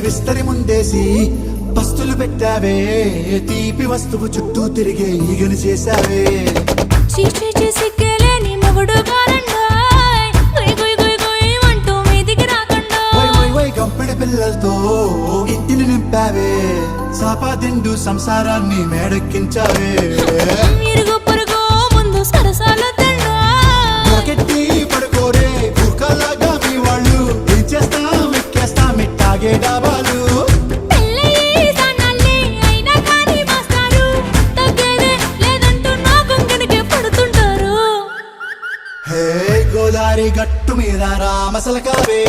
విస్తరి ముందేసి పస్తులు పెట్టావే, తీపి వస్తువు చుట్టూ తిరిగే ఈగను చేశావే. చీచి సిగ్గలేని మొగుడు గారండోయ్, గుయ్ గుయ్ గుయ్ గుయ్ అంటూ మీదికి రాకండోయ్. వై వై వై గంపెడి పిల్లలతో ఇంటిని నింపావే, సాపాదిండు సంసారాన్ని మేడెక్కించావే. ఇరుగు పొరుగు ముందు సరసాలొద్దండోయ్, గట్టి పడుకోరే కుక్కలాగా మీ వాళ్ళు, ఏం చేస్తాం ఎక్కేస్తాం ఇట్టాగే డాబాలు. పెళ్ళయి సన్నాళ్ళే అయినా కానీ మాస్తారు, తగ్గేదే లేదంటూ నా కొంగనికే పడుతుంటారు. హే గోదారి గట్టు మీద రామసలకావే,